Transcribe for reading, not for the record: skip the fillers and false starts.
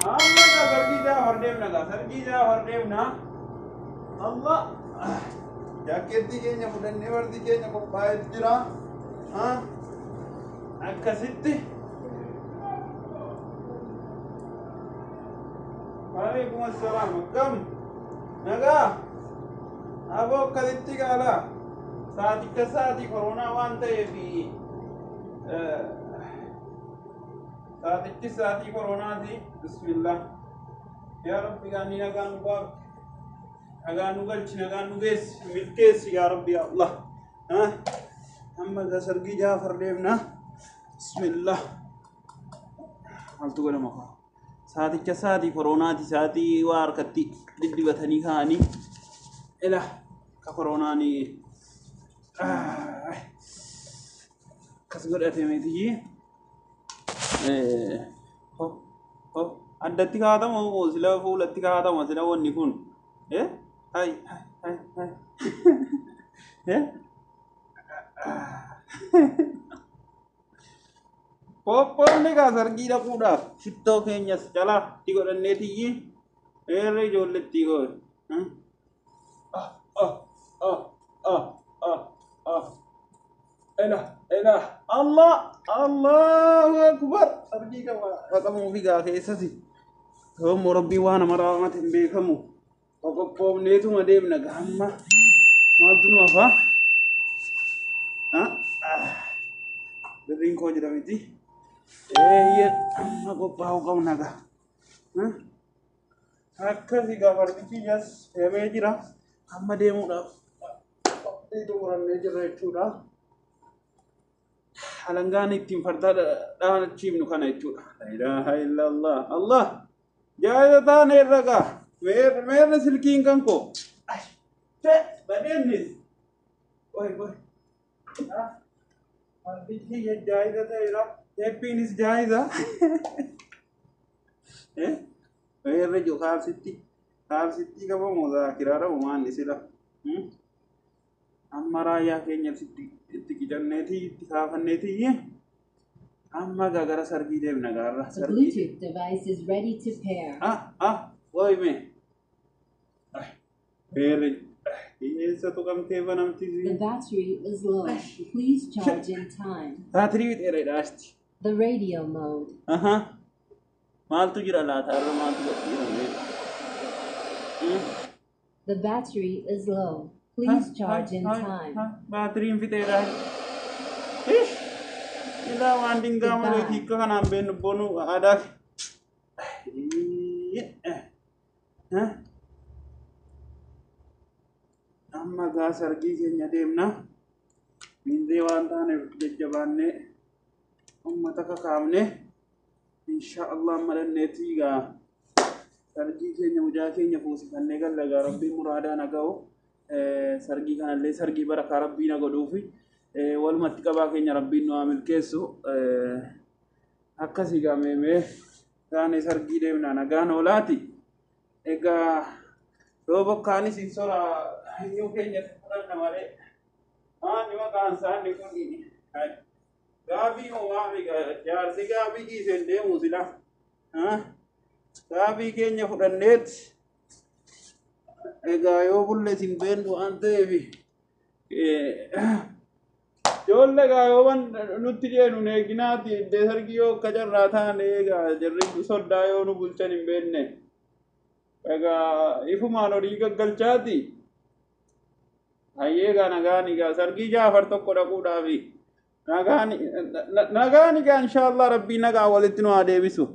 amma ka sarki Jaafar deemna gaa sarki Jaafar deemna Allah jaakeettii keenya fudhannee warri keenya qophaa'ee jira akkasitti waalaikum assalaam akkam nagaa aboo akkasitti gaala saatikka saatii koronaa waan ta'eefi saatichi saatii koronaati bismillah yaa rabbi gaanii nagaan nu baaf nagaan nu galchi nagaan nu geessi milkeessi yaa rabbi yaa Allah amma gaa sargii Jaafar deemna bismillah maaltu godhama kaa saaticha saatii koronaati saatii waa harkatti diddibatanii kaa'anii ila ka koronaanii kas godhate meetii addatti kaa'atamu sila fuulatti kaa'atama sila wanni kun hai poppoonni kaa sargii dhaquudhaaf shittoo keenyas calaa itti godhanneetiyyi eerre ijoolletti godhe elah Allah Allahu akbar sargii qabamuu fi gaa keessasi yoommoo rabbii waan nama raamate hin beekamu qoqqoofneetuma deemna gaamma maaltu nu hafaa birriin koo jira miti amma qophaa'uu qabna gaa akkasi gaa fardichi jas fe'amee jira amma deemuudhaaf qophiitu murannee jirra jechuudha alangaan ittiin fardaa dhaanachiifnu kana jechuudha la ilaha illallah Allah jaaza taane irra gaa meerre silkiin kan koo badeennis oy fardichi jaayiza ta'eera teeppiinis jaayiza meerre jo kaabsitti qabamu zaakiraadha umaanni sila amma raayyaa keenya itti qicanneetii itti kaafanneetii amma gara sargii deemna gaarra The Bluetooth device is ready to pair. woy me meerre eessatu qabtee banamtisi The battery is low. Please charge in time. baatirii wixeeredhaasti The radio mode. maaltu jira laata irra maaltu godhiirame The battery is low. Please charge in time. baatiriin fixeedha ilaa waan dingaa malee hiikka kanaan beennu bonu aadaa amma gaa sargii keenya deemna miinzee waan taaneef jajjabaannee ummata kakaafne insha Allah malanneetii gaa sargii keenya mujaa keenya fuusifannee galla gaa rabbii muraadaa naga'u sargii kanallee sargii barakaa rabbii na godhuufi walumatti qabaa keenya rabbiin nu haa milkeessu akkasii gaa meemee taane sargii deemna nagaan oolaati egaa yoo bokkaanis hin sora hiyyuu keenya fudhanna malee maanni maqaan isaanii kun gaabii homaami jaarsi gaabii dhiiseen deemu sila gaabii keenya fudhanneet egaa yoo bulle isin beendu waan ta'eef ijoollee gaa yoo nutti deenu eeginaati iddee sargii yoo akka carraa taane egaa jarri soddaa yoo nu bulchan hin beenne egaa ifumaan horii gaggalchaati hayyee gaa nagaani gaa sargii Jaafar tokko dhaquudhaafi nagaani gaa inshaallah rabbii nagaa walitti nu haa deebisu